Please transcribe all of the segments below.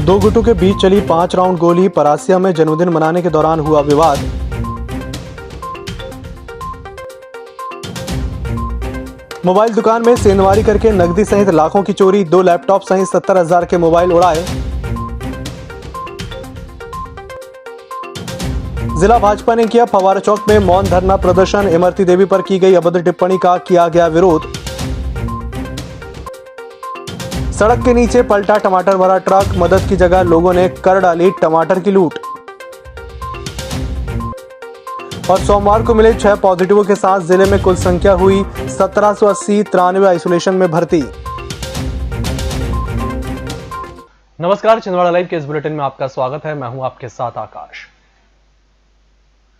दो गुटों के बीच चली 5 राउंड गोली। परासिया में जन्मदिन मनाने के दौरान हुआ विवाद। मोबाइल दुकान में सेंधमारी करके नकदी सहित लाखों की चोरी। 2 लैपटॉप सहित 70,000 के मोबाइल उड़ाए। जिला भाजपा ने किया फव्वारा चौक में मौन धरना प्रदर्शन। इमरती देवी पर की गई अभद्र टिप्पणी का किया गया विरोध। सड़क के नीचे पलटा टमाटर भरा ट्रक। मदद की जगह लोगों ने कर डाली टमाटर की लूट। और सोमवार को मिले 6 पॉजिटिवों के साथ जिले में कुल संख्या हुई 1780। 93 आइसोलेशन में भर्ती। नमस्कार, छिंदवाड़ा लाइव के इस बुलेटिन में आपका स्वागत है। मैं हूं आपके साथ आकाश।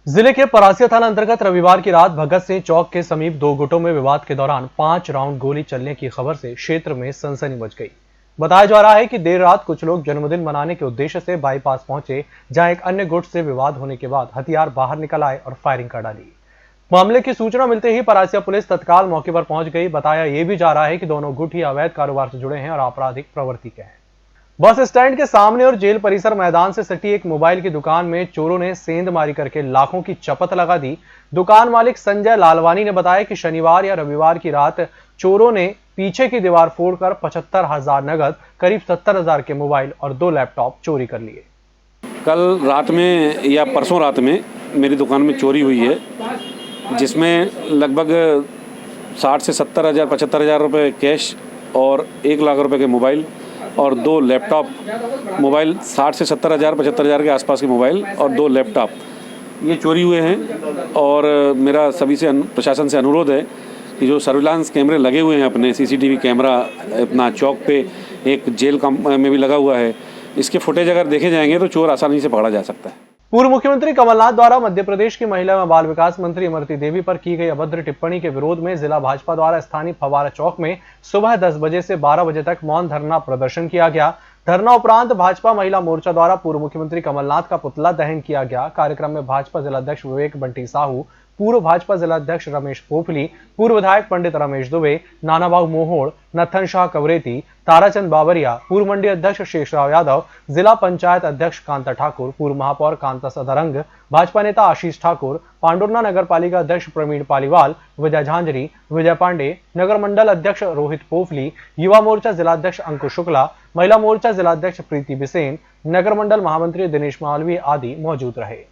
जिले के परासिया थाना अंतर्गत रविवार की रात भगत सिंह चौक के समीप 2 गुटों में विवाद के दौरान 5 राउंड गोली चलने की खबर से क्षेत्र में सनसनी मच गई। बताया जा रहा है कि देर रात कुछ लोग जन्मदिन मनाने के उद्देश्य से बाईपास पहुंचे, जहां एक अन्य गुट से विवाद होने के बाद हथियार बाहर निकल आए और फायरिंग कर डाली। मामले की सूचना मिलते ही परासिया पुलिस तत्काल मौके पर पहुंच गई। बताया यह भी जा रहा है कि दोनों गुट ही अवैध कारोबार से जुड़े हैं और आपराधिक प्रवृत्ति के हैं। बस स्टैंड के सामने और जेल परिसर मैदान से सटी एक मोबाइल की दुकान में चोरों ने सेंधमारी करके लाखों की चपत लगा दी। दुकान मालिक संजय लालवानी ने बताया कि शनिवार या रविवार की रात चोरों ने पीछे की दीवार फोड़कर 75,000 नगद, करीब 70,000 के मोबाइल और 2 लैपटॉप चोरी कर लिए। कल रात में या परसों रात में मेरी दुकान में चोरी हुई है, जिसमें लगभग 60 से 70,000 75,000 रुपये कैश और 1 लाख रुपए के मोबाइल और 2 लैपटॉप। मोबाइल 60 से 70,000 75,000 के आसपास के मोबाइल और 2 लैपटॉप ये चोरी हुए हैं। और मेरा सभी से प्रशासन से अनुरोध है कि जो सर्विलांस कैमरे लगे हुए हैं, अपने सीसीटीवी कैमरा अपना चौक पे, एक जेल में भी लगा हुआ है, इसके फुटेज अगर देखे जाएंगे तो चोर आसानी से पकड़ा जा सकता है। पूर्व मुख्यमंत्री कमलनाथ द्वारा मध्य प्रदेश की महिला एवं बाल विकास मंत्री इमरती देवी पर की गई अभद्र टिप्पणी के विरोध में जिला भाजपा द्वारा स्थानीय फव्वारा चौक में सुबह 10 बजे से 12 बजे तक मौन धरना प्रदर्शन किया गया। धरना उपरांत भाजपा महिला मोर्चा द्वारा पूर्व मुख्यमंत्री कमलनाथ का पुतला दहन किया गया। कार्यक्रम में भाजपा जिलाध्यक्ष विवेक बंटी साहू, पूर्व भाजपा जिलाध्यक्ष रमेश पोफली, पूर्व विधायक पंडित रमेश दुबे, नानाबाबू मोहोड़, नथन शाह कवरेती, ताराचंद बाबरिया, पूर्व मंडी अध्यक्ष शेषराव यादव, जिला पंचायत अध्यक्ष कांता ठाकुर, पूर्व महापौर कांता सदारंग, भाजपा नेता आशीष ठाकुर, पांडुरना नगर पालिका अध्यक्ष प्रवीण पालीवाल, विजय झांझरी, विजय पांडे, नगर मंडल अध्यक्ष रोहित पोफली, युवा मोर्चा जिलाध्यक्ष अंकुश शुक्ला, महिला मोर्चा जिलाध्यक्ष प्रीति बिसेन, नगर मंडल महामंत्री दिनेश मालवीय आदि मौजूद रहे।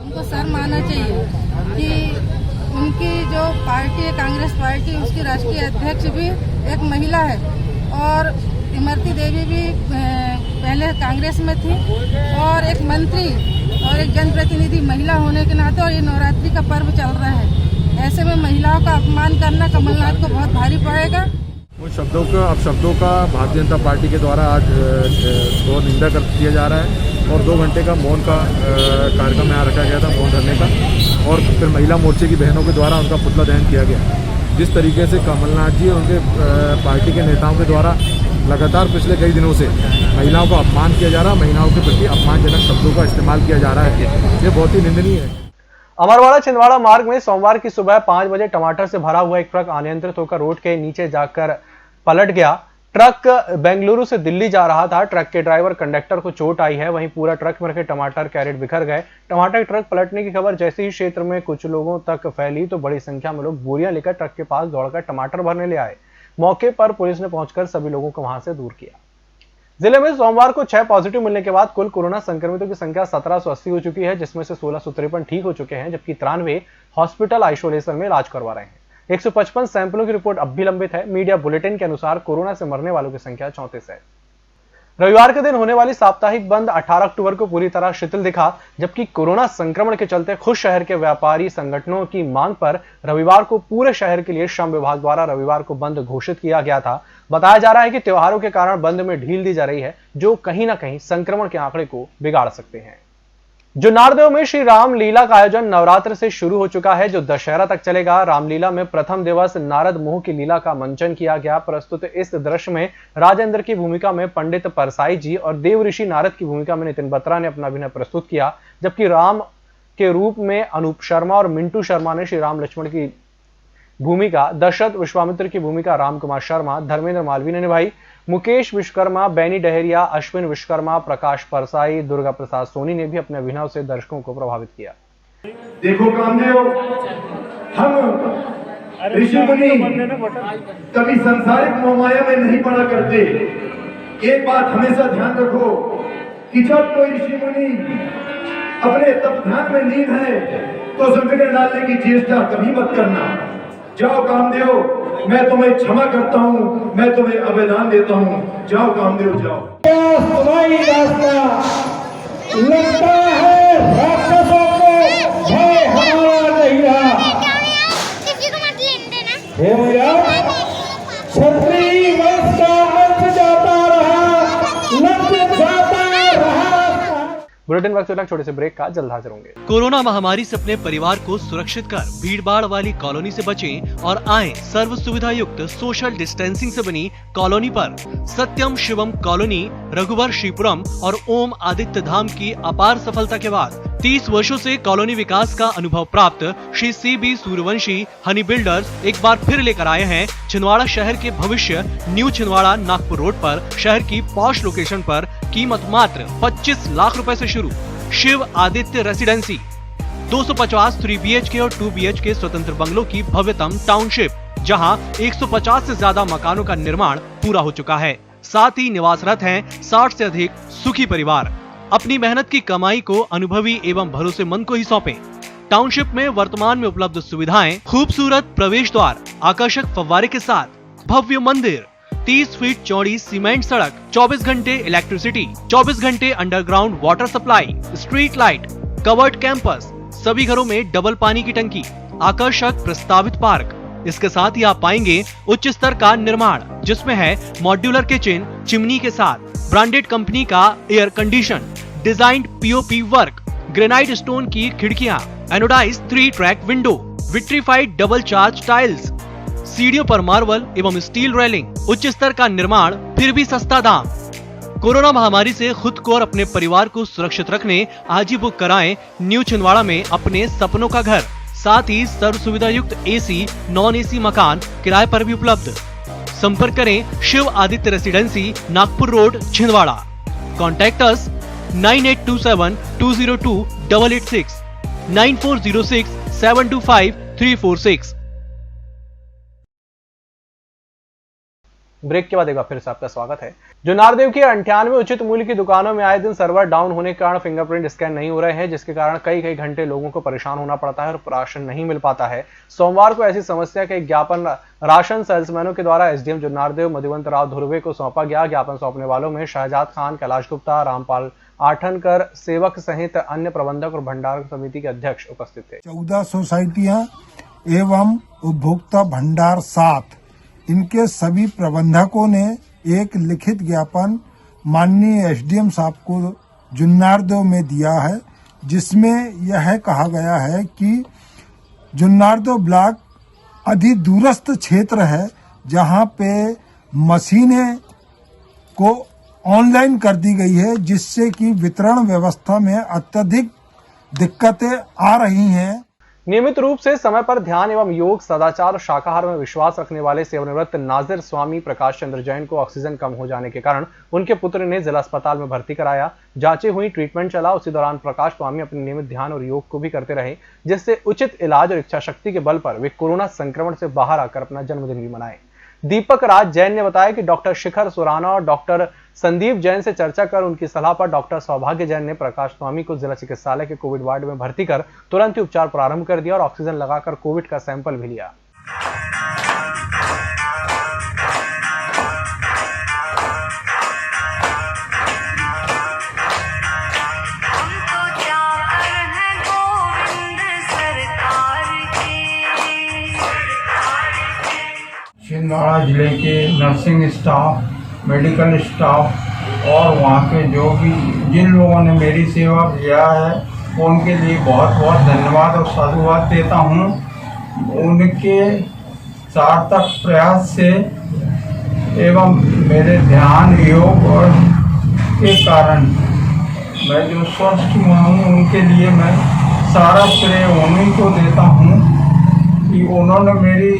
उनको शर्म आना चाहिए कि उनकी जो पार्टी है कांग्रेस पार्टी, उसकी राष्ट्रीय अध्यक्ष भी एक महिला है और इमरती देवी भी पहले कांग्रेस में थी और एक मंत्री और एक जनप्रतिनिधि महिला होने के नाते, और ये नवरात्रि का पर्व चल रहा है, ऐसे में महिलाओं का अपमान करना कमलनाथ को बहुत भारी पड़ेगा। उन शब्दों का भारतीय जनता पार्टी के द्वारा आज घोर निंदा कर दिया जा रहा है और 2 घंटे का मौन का कार्यक्रम यहाँ रखा गया था, मौन धरने का, और फिर महिला मोर्चे की बहनों के द्वारा उनका पुतला दहन किया गया। जिस तरीके से कमलनाथ जी और उनके पार्टी के नेताओं के द्वारा लगातार पिछले कई दिनों से महिलाओं का अपमान किया जा रहा है, महिलाओं के प्रति अपमानजनक शब्दों का इस्तेमाल किया जा रहा है, ये बहुत ही निंदनीय है। अमरवाड़ा छिंदवाड़ा मार्ग में सोमवार की सुबह 5 बजे टमाटर से भरा हुआ एक ट्रक अनियंत्रित होकर रोड के नीचे जाकर पलट गया। ट्रक बेंगलुरु से दिल्ली जा रहा था। ट्रक के ड्राइवर कंडक्टर को चोट आई है, वहीं पूरा ट्रक में रखे टमाटर कैरेट बिखर गए। टमाटर ट्रक पलटने की खबर जैसे ही क्षेत्र में कुछ लोगों तक फैली तो बड़ी संख्या में लोग बोरियां लेकर ट्रक के पास दौड़कर टमाटर भरने ले आए। मौके पर पुलिस ने पहुंचकर सभी लोगों को वहां से दूर किया। जिले में सोमवार को 6 पॉजिटिव मिलने के बाद कुल कोरोना संक्रमितों की संख्या 1780 हो चुकी है, जिसमें से 1653 ठीक हो चुके हैं, जबकि 93 हॉस्पिटल आइसोलेशन में इलाज करवा रहे हैं। 155 सैंपलों की रिपोर्ट अब भी लंबित है। मीडिया बुलेटिन के अनुसार कोरोना से मरने वालों की संख्या 34 है। रविवार के दिन होने वाली साप्ताहिक बंद 18 अक्टूबर को पूरी तरह शिथिल दिखा, जबकि कोरोना संक्रमण के चलते खुश शहर के व्यापारी संगठनों की मांग पर रविवार को पूरे शहर के लिए श्रम विभाग द्वारा रविवार को बंद घोषित किया गया था। बताया जा रहा है कि त्योहारों के कारण बंद में ढील दी जा रही है, जो कहीं ना कहीं संक्रमण के आंकड़े को बिगाड़ सकते हैं। जो नारदेव में श्री रामलीला का आयोजन नवरात्र से शुरू हो चुका है, जो दशहरा तक चलेगा। रामलीला में प्रथम दिवस नारद मुह की लीला का मंचन किया गया। प्रस्तुत इस दृश्य में राजेंद्र की भूमिका में पंडित परसाई जी और देव ऋषि नारद की भूमिका में नितिन बत्रा ने अपना अभिनय प्रस्तुत किया, जबकि राम के रूप में अनूप शर्मा और मिंटू शर्मा ने श्री राम लक्ष्मण की भूमिका, दशरथ विश्वामित्र की भूमिका राम कुमार शर्मा, धर्मेंद्र मालवी ने निभाई, मुकेश विश्वकर्मा, बैनी डहरिया, अश्विन विश्वकर्मा, प्रकाश परसाई, दुर्गा प्रसाद सोनी ने भी अपने अभिनय से दर्शकों को प्रभावित किया। देखो कामदेव, हम ऋषि मुनि कभी संसारिक मोहमाया में नहीं पड़ा करते। एक बात हमेशा ध्यान रखो कि जब कोई ऋषि मुनि अपने तप ध्यान में लीन है तो संकट डालने की चेष्टा कभी मत करना। जाओ कामदेव, मैं तुम्हें क्षमा करता हूँ, मैं तुम्हें अवदान देता हूँ। जाओ कामदेव जाओ। लगता है राक्षसों को भय हमारा नहीं रहा। हे मैया, क्षत्रिय वंश का अंत जाता रहा, लंच जाता रहा। बुलेटिन वक्त तक छोटे से ब्रेक का, जल्द हाजिर होंगे। कोरोना महामारी से अपने परिवार को सुरक्षित कर भीड़भाड़ वाली कॉलोनी से बचें और आएं सर्व सुविधा युक्त सोशल डिस्टेंसिंग से बनी कॉलोनी पर। सत्यम शिवम कॉलोनी, रघुवर श्रीपुरम और ओम आदित्य धाम की अपार सफलता के बाद 30 वर्षों से कॉलोनी विकास का अनुभव प्राप्त श्री CB सूर्यवंशी हनी बिल्डर्स एक बार फिर लेकर आए हैं छिंदवाड़ा शहर के भविष्य न्यू छिंदवाड़ा नागपुर रोड पर शहर की पॉश लोकेशन पर। कीमत मात्र 25 लाख रुपए से शुरू। शिव आदित्य रेसिडेंसी, 250 3 BHK और 2 BHK स्वतंत्र बंगलों की भव्यतम टाउनशिप, जहां 150 से ज्यादा मकानों का निर्माण पूरा हो चुका है। साथ ही निवासरत हैं 60 से अधिक सुखी परिवार। अपनी मेहनत की कमाई को अनुभवी एवं भरोसेमंद को ही सौंपे। टाउनशिप में वर्तमान में उपलब्ध सुविधाएं, खूबसूरत प्रवेश द्वार, आकर्षक फव्वारे के साथ भव्य मंदिर, 30 फीट चौड़ी सीमेंट सड़क, 24 घंटे इलेक्ट्रिसिटी, 24 घंटे underground water supply, street light, covered campus, सभी घरों में डबल पानी की टंकी, आकर्षक प्रस्तावित पार्क। इसके साथ ही आप पाएंगे उच्च स्तर का निर्माण, जिसमें है मॉड्यूलर किचन, चिमनी के साथ ब्रांडेड कंपनी का air condition, designed POP work, granite stone की खिड़कियां, anodize 3 track window, vitrified double charge tiles, सीढ़ियों पर मार्बल एवं स्टील रेलिंग, उच्च स्तर का निर्माण, फिर भी सस्ता दाम। कोरोना महामारी से खुद को और अपने परिवार को सुरक्षित रखने आज ही बुक कराएं न्यू छिंदवाड़ा में अपने सपनों का घर। साथ ही सर्व सुविधा युक्त AC, नॉन AC मकान किराए पर भी उपलब्ध। संपर्क करें Shiv Aditya residency, Nagpur road, Chhindwara. Contact us 9827 202 886, 9406 725 346। Break के बाद एक बार फिर से आपका स्वागत है। जुन्नारदेव की 98 उचित मूल्य की दुकानों में आए दिन सर्वर डाउन होने के कारण फिंगरप्रिंट स्कैन नहीं हो रहे हैं, जिसके कारण कई घंटे लोगों को परेशान होना पड़ता है और राशन नहीं मिल पाता है। सोमवार को ऐसी समस्या का एक ज्ञापन राशन सेल्समैनों के द्वारा SDM जुन्नारदेव मधुवंत राव धुर्वे को सौंपा गया। ज्ञापन सौंपने वालों में शहजाद खान, कैलाश गुप्ता, रामपाल आठनकर, सेवक सहित अन्य प्रबंधक और भंडार समिति के अध्यक्ष उपस्थित थे। 14 सोसाइटियां एवं उपभोक्ता भंडार 7, इनके सभी प्रबंधकों ने एक लिखित ज्ञापन माननीय SDM साहब को जुन्नारदेव में दिया है, जिसमें यह कहा गया है कि जुन्नारदेव ब्लॉक अधिक दूरस्थ क्षेत्र है, जहां पे मशीनें को ऑनलाइन कर दी गई है, जिससे कि वितरण व्यवस्था में अत्यधिक दिक्कतें आ रही हैं। नियमित रूप से समय पर ध्यान एवं योग, सदाचार और शाकाहार में विश्वास रखने वाले सेवानिवृत्त नाजिर स्वामी प्रकाश चंद्र जैन को ऑक्सीजन कम हो जाने के कारण उनके पुत्र ने जिला अस्पताल में भर्ती कराया। जांचें हुई, ट्रीटमेंट चला। उसी दौरान प्रकाश स्वामी अपने नियमित ध्यान और योग को भी करते रहे, जिससे उचित इलाज और इच्छा शक्ति के बल पर वे कोरोना संक्रमण से बाहर आकर अपना जन्मदिन भी मनाए। दीपक राज जैन ने बताया कि डॉक्टर शिखर सुराना और डॉक्टर संदीप जैन से चर्चा कर उनकी सलाह पर डॉक्टर सौभाग्य जैन ने प्रकाश स्वामी को जिला चिकित्सालय के कोविड वार्ड में भर्ती कर तुरंत ही उपचार प्रारंभ कर दिया और ऑक्सीजन लगाकर कोविड का सैंपल भी लिया। छिंदवाड़ा जिले के नर्सिंग स्टाफ, मेडिकल स्टाफ और वहाँ के जो भी जिन लोगों ने मेरी सेवा किया है, उनके लिए बहुत बहुत धन्यवाद और साधुवाद देता हूँ। उनके सार्थक प्रयास से एवं मेरे ध्यान, योग और के कारण मैं जो स्वस्थ हुआ हूँ, उनके लिए मैं सारा श्रेय उन्हीं को देता हूँ कि उन्होंने मेरी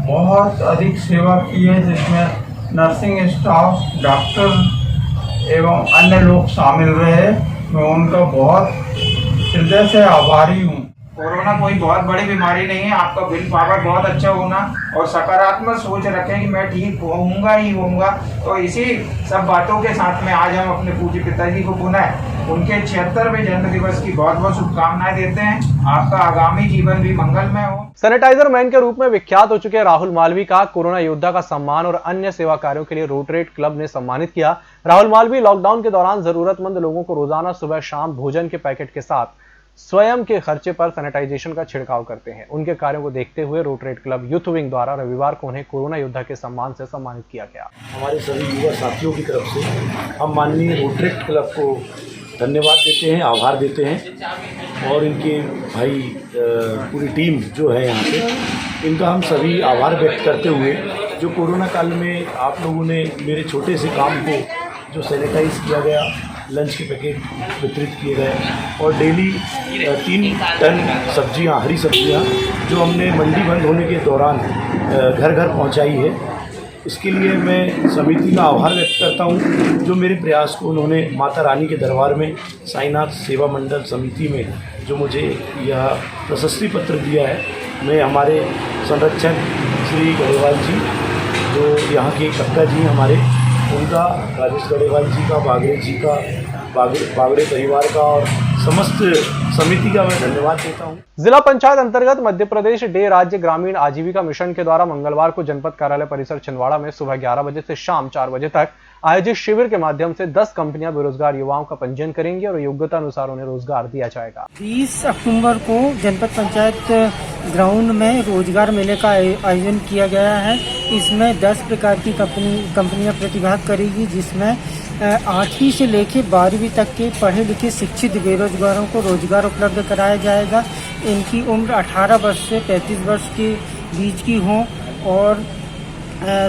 बहुत अधिक सेवा की है, जिसमें नर्सिंग स्टाफ, डॉक्टर एवं अन्य लोग शामिल रहे। मैं उनका बहुत हृदय से आभारी हूँ। कोरोना कोई बहुत बड़ी बीमारी नहीं है। आपका विल पावर बहुत अच्छा होना और सकारात्मक सोच रखें कि मैं ठीक होऊंगा ही होऊंगा। तो इसी सब बातों के साथ में आज हम अपने पूज्य पिताजी को पुनः उनके 76वें जन्म दिवस की बहुत बहुत शुभकामनाएं देते हैं। आपका आगामी जीवन भी मंगलमय हो। सैनिटाइजर मैन के रूप में विख्यात हो चुके राहुल मालवी का कोरोना योद्धा का सम्मान और अन्य सेवा कार्यों के लिए रोटरेट क्लब ने सम्मानित किया। राहुल मालवी लॉकडाउन के दौरान जरूरतमंद लोगों को रोजाना सुबह शाम भोजन के पैकेट के साथ स्वयं के खर्चे पर सैनिटाइजेशन का छिड़काव करते हैं। उनके कार्यों को देखते हुए रोटरेट क्लब यूथ विंग द्वारा रविवार को उन्हें कोरोना योद्धा के सम्मान से सम्मानित किया गया। हमारे सभी युवा साथियों की तरफ से हम माननीय रोटरेट क्लब को धन्यवाद देते हैं, आभार देते हैं और इनके भाई पूरी टीम जो है यहाँ पे, इनका हम सभी आभार व्यक्त करते हुए जो कोरोना काल में आप लोगों ने मेरे छोटे से काम को जो सैनिटाइज किया गया, लंच के पैकेट वितरित किए गए और डेली 3 टन सब्जियां, हरी सब्जियां जो हमने मंडी बंद होने के दौरान घर घर पहुंचाई है, इसके लिए मैं समिति का आभार व्यक्त करता हूं। जो मेरे प्रयास को उन्होंने माता रानी के दरबार में साईनाथ सेवा मंडल समिति में जो मुझे यह प्रशस्ति पत्र दिया है, मैं हमारे संरक्षक श्री गढ़ेवाल जी, जो यहाँ के कक्का जी हमारे, उनका, राजेश गढ़ेवाल जी का, बागड़े जी का, बागड़े परिवार का और समस्त समिति का मैं धन्यवाद देता हूं। जिला पंचायत अंतर्गत मध्य प्रदेश डे राज्य ग्रामीण आजीविका मिशन के द्वारा मंगलवार को जनपद कार्यालय परिसर छिंदवाड़ा में सुबह 11 बजे से शाम 4 बजे तक आयोजित शिविर के माध्यम से 10 कंपनियां बेरोजगार युवाओं का पंजीयन करेंगी और योग्यता अनुसार उन्हें रोजगार दिया जाएगा। 20 अक्टूबर को जनपद पंचायत ग्राउंड में रोजगार मेले का आयोजन किया गया है। इसमें 10 प्रकार की कंपनियां प्रतिभाग करेगी, जिसमें 8वीं से लेकर 12वीं तक के पढ़े लिखे शिक्षित बेरोजगारों को रोजगार उपलब्ध कराया जाएगा। इनकी उम्र 18 वर्ष से 35 वर्ष के बीच की हो और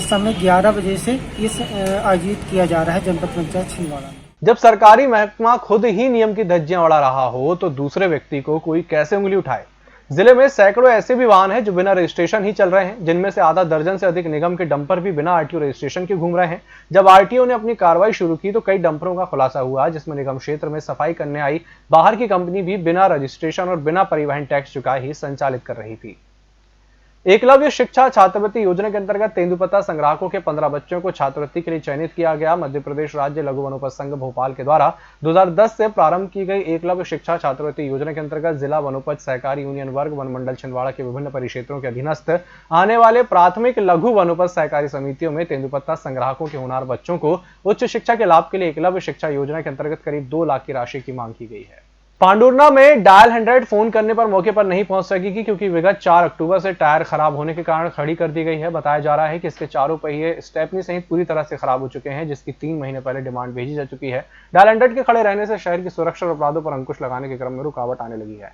समय 11 बजे से इस आयोजित किया जा रहा है जनपद पंचायत छिंदवाड़ा। जब सरकारी महकमा खुद ही नियम की धज्जियां उड़ा रहा हो तो दूसरे व्यक्ति को कोई कैसे उंगली उठाए। जिले में सैकड़ों ऐसे भी वाहन हैं जो बिना रजिस्ट्रेशन ही चल रहे हैं, जिनमें से आधा दर्जन से अधिक निगम के डंपर भी बिना आरटीओ रजिस्ट्रेशन के घूम रहे हैं। जब आरटीओ ने अपनी कार्रवाई शुरू की तो कई डंपरों का खुलासा हुआ, जिसमें निगम क्षेत्र में सफाई करने आई बाहर की कंपनी भी बिना रजिस्ट्रेशन और बिना परिवहन टैक्स चुकाए ही संचालित कर रही थी। एकलव्य शिक्षा छात्रवृत्ति योजना के अंतर्गत तेंदुपत्ता संग्राहकों के 15 बच्चों को छात्रवृत्ति के लिए चयनित किया गया। मध्य प्रदेश राज्य लघु वनोपज संघ भोपाल के द्वारा 2010 से प्रारंभ की गई एकलव्य शिक्षा छात्रवृत्ति योजना के अंतर्गत जिला वनोपज सहकारी यूनियन वर्ग वन मंडल छिंदवाड़ा के विभिन्न परिक्षेत्रों के अधीनस्थ आने वाले प्राथमिक लघु वनोपज सहकारी समितियों में तेंदुपत्ता संग्राहकों के होनहार बच्चों को उच्च शिक्षा के लाभ के लिए एकलव्य शिक्षा योजना के अंतर्गत करीब 2 लाख की राशि की मांग की गई है। पांडुरना में डायल 100 फोन करने पर मौके पर नहीं पहुंच सकेगी क्योंकि विगत 4 अक्टूबर से टायर खराब होने के कारण खड़ी कर दी गई है। बताया जा रहा है कि इसके चारों पहिए स्टेपनी सहित पूरी तरह से खराब हो चुके हैं, जिसकी 3 महीने पहले डिमांड भेजी जा चुकी है। डायल 100 के खड़े रहने से शहर की सुरक्षा और अपराधों पर अंकुश लगाने के क्रम में रुकावट आने लगी है।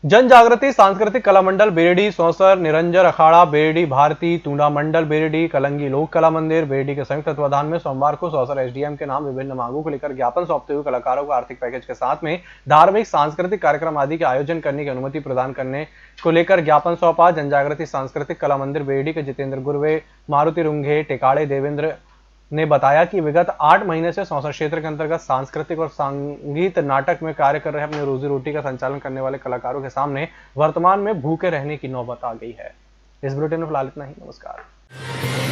जन जागृति सांस्कृतिक कला मंडल बेरडी, सौंसर, निरंजन अखाड़ा बेरडी, भारती तूंडा मंडल बेरडी, कलंगी लोक कला मंदिर बेरडी के संयुक्त तत्वाधान में सोमवार को सौंसर एसडीएम के नाम विभिन्न मांगों को लेकर ज्ञापन सौंपते हुए कलाकारों को आर्थिक पैकेज के साथ में धार्मिक सांस्कृतिक कार्यक्रम आदि के आयोजन करने की अनुमति प्रदान करने को लेकर ज्ञापन सौंपा। जन जागृति सांस्कृतिक कला मंदिर बेरडी के जितेंद्र गुरवे, मारुति रुंघे, टेकाड़े देवेंद्र ने बताया कि विगत 8 महीने से सौंसर क्षेत्र के अंतर्गत सांस्कृतिक और संगीत नाटक में कार्य कर रहे अपने रोजी रोटी का संचालन करने वाले कलाकारों के सामने वर्तमान में भूखे रहने की नौबत आ गई है। इस बुलेटिन में फिलहाल इतना ही। नमस्कार।